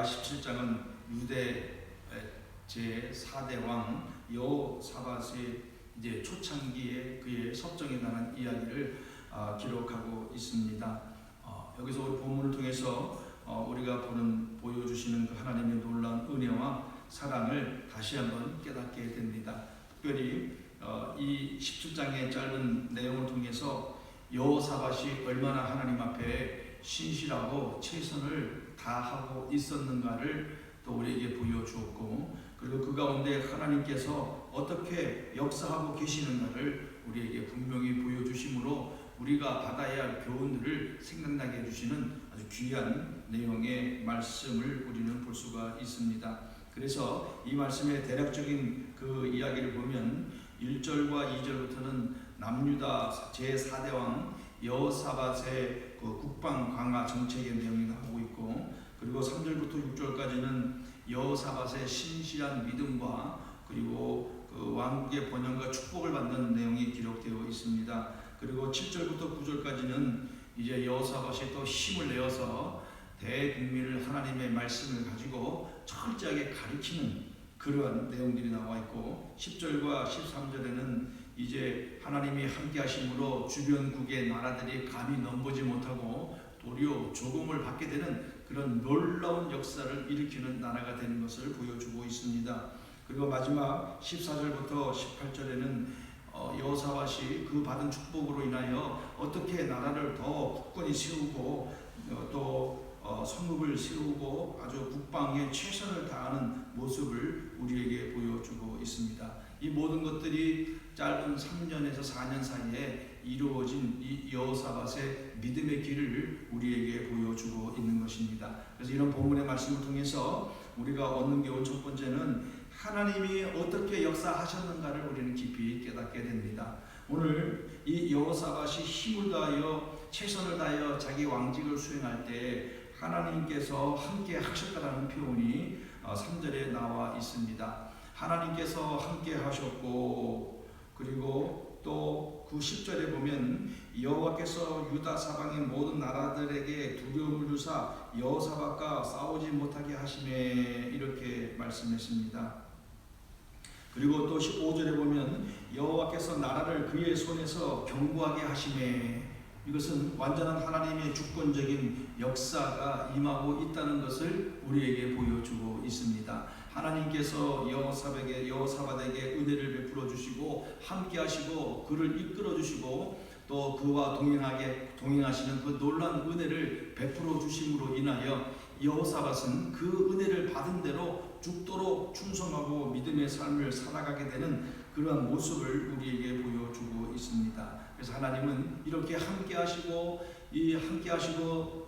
17장은 유대 제 4대 왕 여호사밧의 이제 초창기에 그의 섭정에 관한 이야기를 기록하고 있습니다. 여기서 우리 본문을 통해서 우리가 보여주시는 그 하나님의 놀라운 은혜와 사랑을 다시 한번 깨닫게 됩니다. 특별히 이 17장의 짧은 내용을 통해서 여호사밧이 얼마나 하나님 앞에 신실하고 최선을 다하고 있었는가를 또 우리에게 보여주었고, 그리고 그 가운데 하나님께서 어떻게 역사하고 계시는가를 우리에게 분명히 보여주심으로 우리가 받아야 할 교훈들을 생각나게 해주시는 아주 귀한 내용의 말씀을 우리는 볼 수가 있습니다. 그래서 이 말씀의 대략적인 그 이야기를 보면 1절과 2절부터는 남유다 제4대 왕 여호사밧의 그 국방 강화 정책의 내용이 나오고 있고, 그리고 3절부터 6절까지는 여호사밧의 신실한 믿음과 그리고 그 왕국의 번영과 축복을 받는 내용이 기록되어 있습니다. 그리고 7절부터 9절까지는 이제 여호사밧이 또 힘을 내어서 대국민을 하나님의 말씀을 가지고 철저하게 가리키는 그러한 내용들이 나와 있고, 10절과 13절에는 이제 하나님이 함께 하심으로 주변국의 나라들이 감히 넘보지 못하고 도리어 조공을 받게 되는 그런 놀라운 역사를 일으키는 나라가 되는 것을 보여주고 있습니다. 그리고 마지막 14절부터 18절에는 여호사밧이 그 받은 축복으로 인하여 어떻게 나라를 더 굳건히 세우고 또 성읍을 세우고 아주 국방에 최선을 다하는 모습을 우리에게 보여주고 있습니다. 이 모든 것들이 짧은 3년에서 4년 사이에 이루어진 이 여호사밧의 믿음의 길을 우리에게 보여주고 있는 것입니다. 그래서 이런 본문의 말씀을 통해서 우리가 얻는 교훈 첫 번째는 하나님이 어떻게 역사하셨는가를 우리는 깊이 깨닫게 됩니다. 오늘 이 여호사밧이 힘을 다하여 최선을 다하여 자기 왕직을 수행할 때 하나님께서 함께 하셨다라는 표현이 3절에 나와 있습니다. 하나님께서 함께 하셨고, 그리고 또 그 10절에 보면 여호와께서 유다 사방의 모든 나라들에게 두려움을 주사 여호사밧과 싸우지 못하게 하시매, 이렇게 말씀했습니다. 그리고 또 15절에 보면 여호와께서 나라를 그의 손에서 견고하게 하시매, 이것은 완전한 하나님의 주권적인 역사가 임하고 있다는 것을 우리에게 보여주고 있습니다. 하나님께서 여호사밧에게 은혜를 베풀어 주시고 함께 하시고 그를 이끌어 주시고 또 그와 동행하시는 그 놀라운 은혜를 베풀어 주심으로 인하여 여호사밧은 그 은혜를 받은 대로 죽도록 충성하고 믿음의 삶을 살아가게 되는 그러한 모습을 우리에게 보여주고 있습니다. 그래서 하나님은 이렇게 함께 하시고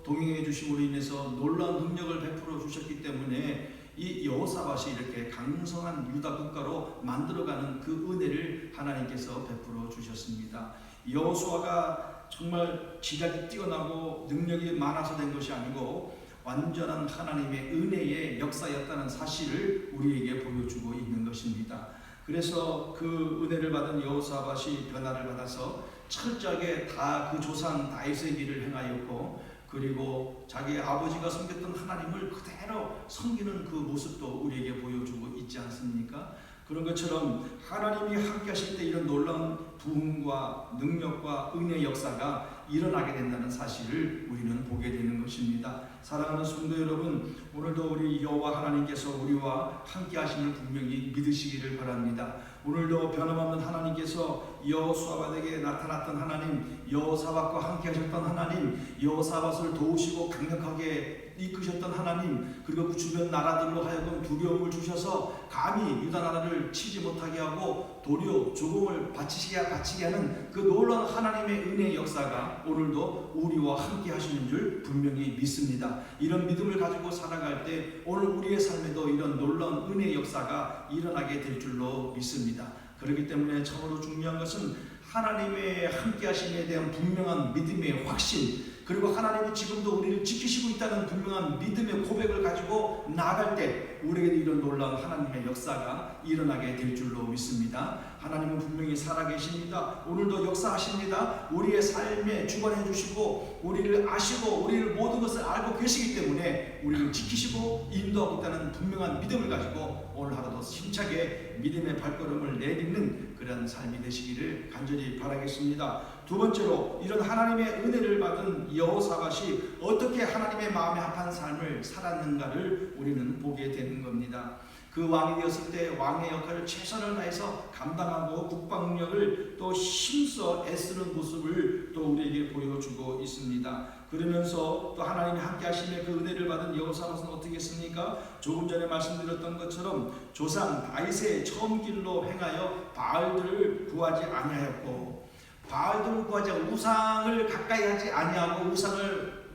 동행해 주심으로 인해서 놀라운 능력을 베풀어 주셨기 때문에 이 여호사밧이 이렇게 강성한 유다 국가로 만들어가는 그 은혜를 하나님께서 베풀어 주셨습니다. 여호수아가 정말 지략이 뛰어나고 능력이 많아서 된 것이 아니고 완전한 하나님의 은혜의 역사였다는 사실을 우리에게 보여주고 있는 것입니다. 그래서 그 은혜를 받은 여호사밧이 변화를 받아서 철저하게 다 그 조상 다윗의 길을 행하였고, 그리고 자기 아버지가 섬겼던 하나님을 그대로 섬기는 그 모습도 우리에게 보여주고 있지 않습니까? 그런 것처럼 하나님이 함께 하실 때 이런 놀라운 부흥과 능력과 은혜의 역사가 일어나게 된다는 사실을 우리는 보게 되는 것입니다. 사랑하는 성도 여러분, 오늘도 우리 여호와 하나님께서 우리와 함께 하심을 분명히 믿으시기를 바랍니다. 오늘도 변함없는 하나님께서 여호사밧에게 나타났던 하나님, 여호사밧과 함께 하셨던 하나님, 여호사밧을 도우시고 강력하게 이끄셨던 하나님, 그리고 그 주변 나라들로 하여금 두려움을 주셔서 감히 유다 나라를 치지 못하게 하고 도리어 조공을 바치게 하는 그 놀라운 하나님의 은혜의 역사가 오늘도 우리와 함께 하시는 줄 분명히 믿습니다. 이런 믿음을 가지고 살아갈 때 오늘 우리의 삶에도 이런 놀라운 은혜의 역사가 일어나게 될 줄로 믿습니다. 그렇기 때문에 참으로 중요한 것은 하나님의 함께 하심에 대한 분명한 믿음의 확신, 그리고 하나님이 지금도 우리를 지키시고 있다는 분명한 믿음의 고백을 가지고 나아갈 때 우리에게도 이런 놀라운 하나님의 역사가 일어나게 될 줄로 믿습니다. 하나님은 분명히 살아계십니다. 오늘도 역사하십니다. 우리의 삶에 주관해 주시고 우리를 아시고 우리를 모든 것을 알고 계시기 때문에 우리를 지키시고 인도하고 있다는 분명한 믿음을 가지고 오늘 하루도 힘차게 믿음의 발걸음을 내딛는 그런 삶이 되시기를 간절히 바라겠습니다. 두 번째로, 이런 하나님의 은혜를 받은 여호사밧이 어떻게 하나님의 마음에 합한 삶을 살았는가를 우리는 보게 되는 겁니다. 그 왕이 되었을 때 왕의 역할을 최선을 다해서 감당하고 국방력을 또 힘써 애쓰는 모습을 또 우리에게 보여주고 있습니다. 그러면서 또 하나님이 함께 하심에 그 은혜를 받은 여호사밧은 어떻게 했습니까? 조금 전에 말씀드렸던 것처럼 조상 다윗의 처음 길로 행하여 바알들을 구하지 아니하였고, 바알들을 구하지 않고 우상을 가까이 하지 아니하고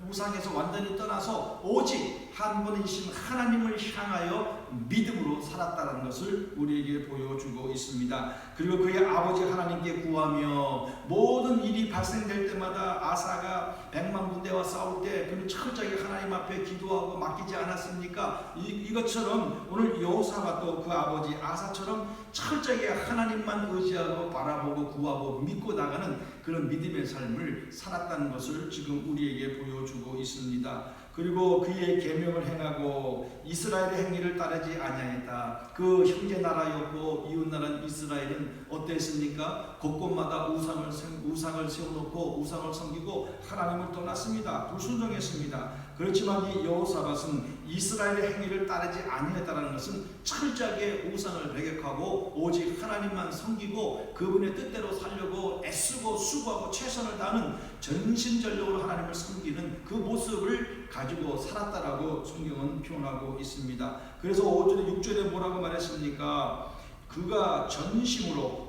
우상에서 완전히 떠나서 오직 한 분이신 하나님을 향하여 믿음으로 살았다는 것을 우리에게 보여주고 있습니다. 그리고 그의 아버지 하나님께 구하며 모든 일이 발생될 때마다 아사가 100만 군대와 싸울 때 그는 철저하게 하나님 앞에 기도하고 맡기지 않았습니까? 이것처럼 오늘 여호사밧도 그 아버지 아사처럼 철저하게 하나님만 의지하고 바라보고 구하고 믿고 나가는 그런 믿음의 삶을 살았다는 것을 지금 우리에게 보여주고 있습니다. 그리고 그의 계명을 행하고 이스라엘의 행위를 따르지 아니하였다. 그 형제 나라였고 이웃 나라는 이스라엘은 어땠습니까? 곳곳마다 우상을 세워놓고 우상을 섬기고 하나님을 떠났습니다. 불순종했습니다. 그렇지만 이 여호사밧은 이스라엘의 행위를 따르지 아니했다는 것은 철저하게 우상을 배격하고 오직 하나님만 섬기고 그분의 뜻대로 살려고 애쓰고 수고하고 최선을 다하는 전심전력으로 하나님을 섬기는 그 모습을 가지고 살았다라고 성경은 표현하고 있습니다. 그래서 5절에 6절에 뭐라고 말했습니까? 그가 전심으로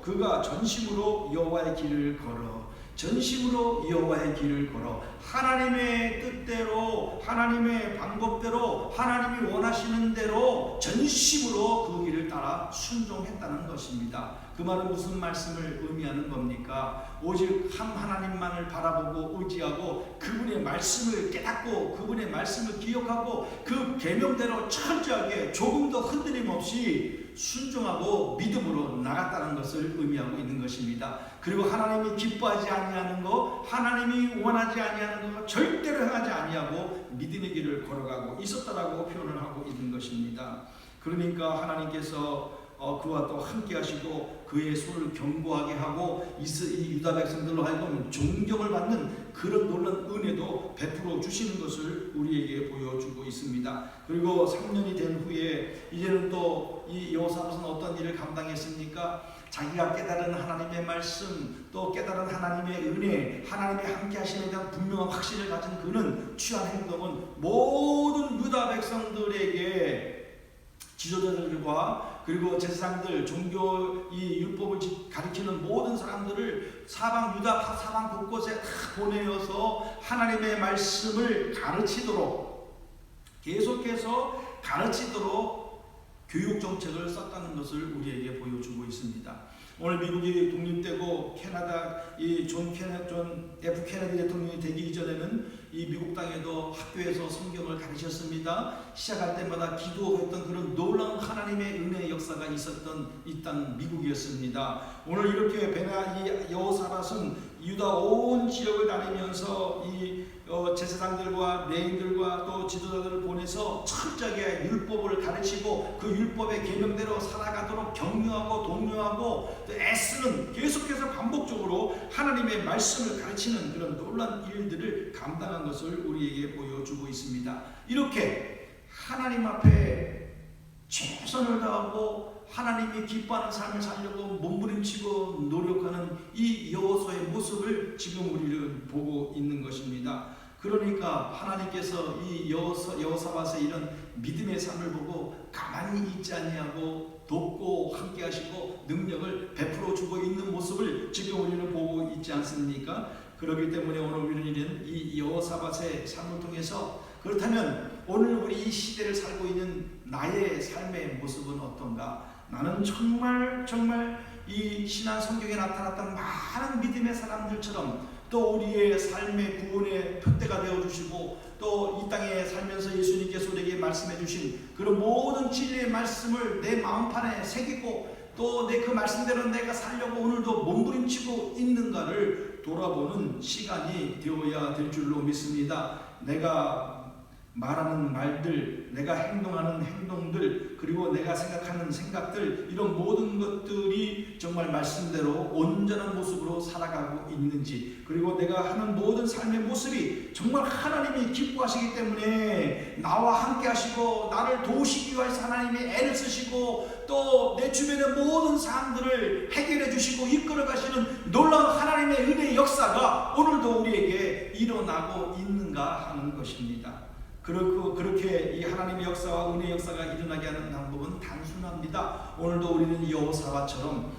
여호와의 길을 걸어, 전심으로 여호와의 길을 걸어 하나님의 뜻대로 하나님의 방법대로 하나님이 원하시는 대로 전심으로 그 길을 따라 순종했다는 것입니다. 그 말은 무슨 말씀을 의미하는 겁니까? 오직 한 하나님만을 바라보고 의지하고 그분의 말씀을 깨닫고 그분의 말씀을 기억하고 그 계명대로 철저하게 조금도 흔들림 없이 순종하고 믿음으로 나갔다는 것을 의미하고 있는 것입니다. 그리고 하나님이 기뻐하지 아니하는 것, 하나님이 원하지 아니하는 것 절대로 행하지 아니하고 믿음의 길을 걸어가고 있었다라고 표현을 하고 있는 것입니다. 그러니까 하나님께서 그와 또 함께 하시고 그의 손을 견고하게 하고 이 유다 백성들로 하여금 존경을 받는 그런 놀라운 은혜도 베풀어 주시는 것을 우리에게 보여주고 있습니다. 그리고 3년이 된 후에 이제는 또 이 여호사밧은 어떤 일을 감당했습니까? 자기가 깨달은 하나님의 말씀, 또 깨달은 하나님의 은혜, 하나님의 함께 하심에 대한 분명한 확신을 가진 그는 취한 행동은 모든 유다 백성들에게 지도자들과 그리고 제사장들, 종교 이 율법을 가리키는 모든 사람들을 유다 사방 곳곳에 다 보내어서 하나님의 말씀을 가르치도록 계속해서 가르치도록 교육 정책을 썼다는 것을 우리에게 보여주고 있습니다. 오늘 미국이 독립되고 캐나다 존 F 케네디 대통령이 되기 이전에는 이 미국 땅에도 학교에서 성경을 가르쳤습니다. 시작할 때마다 기도했던 그런 놀라운 하나님의 은혜의 역사가 있었던 이 땅 미국이었습니다. 오늘 이렇게 이 여호사밧은 유다 온 지역을 다니면서 이 제사장들과 레인들과 또 지도자들을 보내서 철저하게 율법을 가르치고 그 율법의 계명대로 살아가도록 격려하고 독려하고 또 애쓰는, 계속해서 반복적으로 하나님의 말씀을 가르치는 그런 놀라운 일들을 감당한 것을 우리에게 보여주고 있습니다. 이렇게 하나님 앞에 최선을 다하고 하나님이 기뻐하는 삶을 살려고 몸부림치고 노력하는 이 여호수아의 모습을 지금 우리는 보고 있는 것입니다. 그러니까 하나님께서 이 여호사밧의 이런 믿음의 삶을 보고 가만히 있지 아니하고 돕고 함께 하시고 능력을 베풀어 주고 있는 모습을 지금 우리는 보고 있지 않습니까? 그렇기 때문에 오늘 우리는 이 여호사밧의 삶을 통해서, 그렇다면 오늘 우리 이 시대를 살고 있는 나의 삶의 모습은 어떤가? 나는 정말 이 신앙 성경에 나타났던 많은 믿음의 사람들처럼 또 우리의 삶의 구원의 표대가 되어주시고 또 이 땅에 살면서 예수님께서 우리에게 말씀해 주신 그런 모든 진리의 말씀을 내 마음판에 새기고 또 내 그 말씀대로 내가 살려고 오늘도 몸부림치고 있는가를 돌아보는 시간이 되어야 될 줄로 믿습니다. 내가 말하는 말들, 내가 행동하는 행동들, 그리고 내가 생각하는 생각들, 이런 모든 것들이 정말 말씀대로 온전한 모습으로 살아가고 있는지, 그리고 내가 하는 모든 삶의 모습이 정말 하나님이 기뻐하시기 때문에 나와 함께 하시고 나를 도우시기 위해서 하나님이 애를 쓰시고 또 내 주변의 모든 사람들을 해결해 주시고 이끌어 가시는 놀라운 하나님의 은혜의 역사가 오늘도 우리에게 일어나고 있는가 하는 것입니다. 그렇게 이 하나님의 역사와 은혜의 역사가 일어나게 하는 방법은 단순합니다. 오늘도 우리는 여호사밧처럼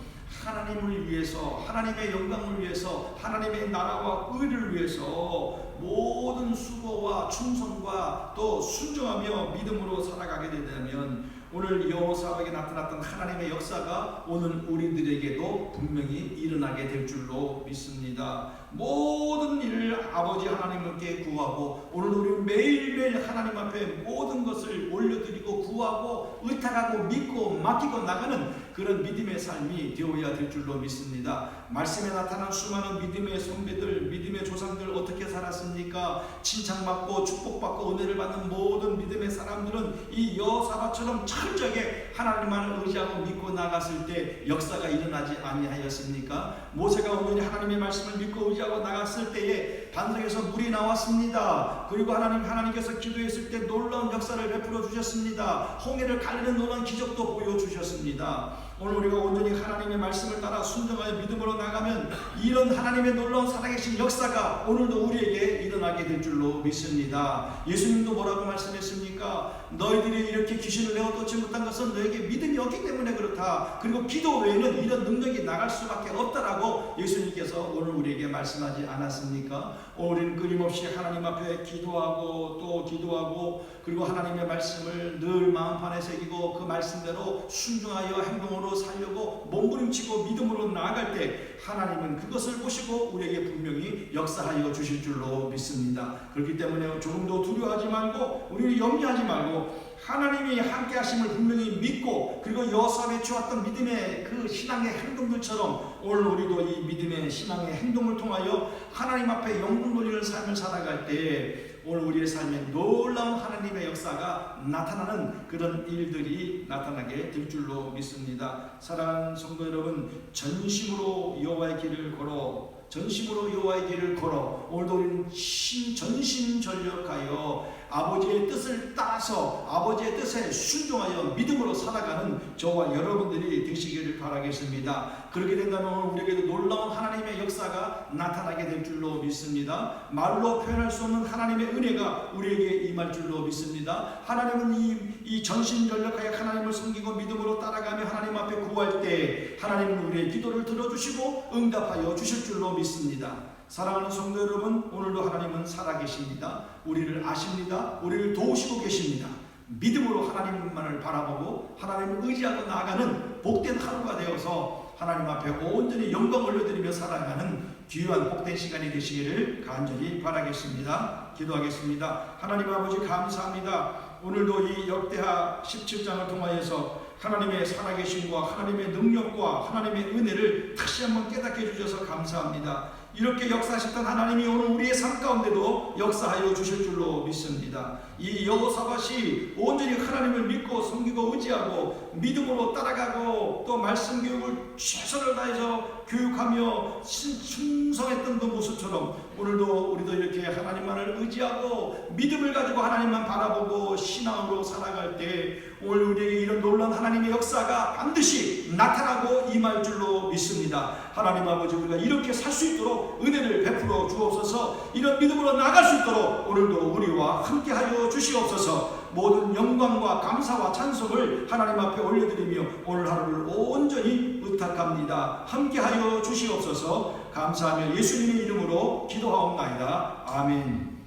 하나님을 위해서, 하나님의 영광을 위해서, 하나님의 나라와 의를 위해서 모든 수고와 충성과 또 순종하며 믿음으로 살아가게 되면 오늘 여호사밧에게 나타났던 하나님의 역사가 오늘 우리들에게도 분명히 일어나게 될 줄로 믿습니다. 모든 일을 아버지 하나님께 구하고 오늘 우리는 매일매일 하나님 앞에 모든 것을 올려드리고 구하고 의탁하고 믿고 맡기고 나가는 그런 믿음의 삶이 되어야 될 줄로 믿습니다. 말씀에 나타난 수많은 믿음의 선배들, 믿음의 조상들 어떻게 살았습니까? 칭찬받고 축복받고 은혜를 받는 모든 믿음의 사람들은 이 여호사밧처럼 철저하게 하나님만을 의지하고 믿고 나갔을 때 역사가 일어나지 아니하였습니까? 모세가 온전히 하나님의 말씀을 믿고 의지하고 나갔을 때에 반석에서 물이 나왔습니다. 그리고 하나님께서 기도했을 때 놀라운 역사를 베풀어 주셨습니다. 홍해를 가르는 놀라운 기적도 보여주셨습니다. 오늘 우리가 온전히 하나님의 말씀을 따라 순종하여 믿음으로 나가면 이런 하나님의 놀라운 살아계신 역사가 오늘도 우리에게 일어나게 될 줄로 믿습니다. 예수님도 뭐라고 말씀했습니까? 너희들이 이렇게 귀신을 내어쫓지 못한 것은 너에게 믿음이 없기 때문에 그렇다. 그리고 기도 외에는 이런 능력이 나갈 수밖에 없다라고 예수님께서 오늘 우리에게 말씀하지 않았습니까? 우리는 끊임없이 하나님 앞에 기도하고 또 기도하고 그리고 하나님의 말씀을 늘 마음판에 새기고 그 말씀대로 순종하여 행동으로 살려고 몸부림치고 믿음으로 나아갈 때 하나님은 그것을 보시고 우리에게 분명히 역사하여 주실 줄로 믿습니다. 그렇기 때문에 조금도 두려워하지 말고 우리는 염려하지 말고 하나님이 함께 하심을 분명히 믿고 그리고 여호사밧이 주었던 믿음의 그 신앙의 행동들처럼 오늘 우리도 이 믿음의 신앙의 행동을 통하여 하나님 앞에 영광 돌리는 삶을 살아갈 때 오늘 우리의 삶에 놀라운 하나님의 역사가 나타나는 그런 일들이 나타나게 될 줄로 믿습니다. 사랑하는 성도 여러분, 전심으로 여호와의 길을 걸어 오늘도 우리는 전심전력하여 아버지의 뜻을 따라서 아버지의 뜻에 순종하여 믿음으로 살아가는 저와 여러분들이 되시기를 바라겠습니다. 그렇게 된다면 오늘 우리에게도 놀라운 하나님의 역사가 나타나게 될 줄로 믿습니다. 말로 표현할 수 없는 하나님의 은혜가 우리에게 임할 줄로 믿습니다. 하나님은 이 전심전력하여 하나님을 섬기고 믿음으로 따라가며 하나님 앞에 구할 때 하나님은 우리의 기도를 들어주시고 응답하여 주실 줄로 믿습니다. 사랑하는 성도 여러분, 오늘도 하나님은 살아계십니다. 우리를 아십니다. 우리를 도우시고 계십니다. 믿음으로 하나님만을 바라보고 하나님을 의지하고 나아가는 복된 하루가 되어서 하나님 앞에 온전히 영광 올려드리며 살아가는 귀한 복된 시간이 되시기를 간절히 바라겠습니다. 기도하겠습니다. 하나님 아버지 감사합니다. 오늘도 이 역대하 17장을 통하여서 하나님의 살아계심과 하나님의 능력과 하나님의 은혜를 다시 한번 깨닫게 해주셔서 감사합니다. 이렇게 역사하셨던 하나님이 오늘 우리의 삶 가운데도 역사하여 주실 줄로 믿습니다. 이 여호사밧이 온전히 하나님을 믿고 섬기고 의지하고 믿음으로 따라가고 또 말씀 교육을 최선을 다해서 교육하며 충성했던 그 모습처럼 오늘도 우리도 이렇게 하나님만을 의지하고 믿음을 가지고 하나님만 바라보고 신앙으로 살아갈 때 오늘 우리에게 이런 놀라운 하나님의 역사가 반드시 나타나고 임할 줄로 믿습니다. 하나님 아버지, 우리가 이렇게 살 수 있도록 은혜를 베풀어 주옵소서. 이런 믿음으로 나갈 수 있도록 오늘도 우리와 함께하여 주시옵소서. 모든 영광과 감사와 찬송을 하나님 앞에 올려드리며 오늘 하루를 온전히 의탁합니다. 함께하여 주시옵소서. 감사하며 예수님의 이름으로 기도하옵나이다. 아멘.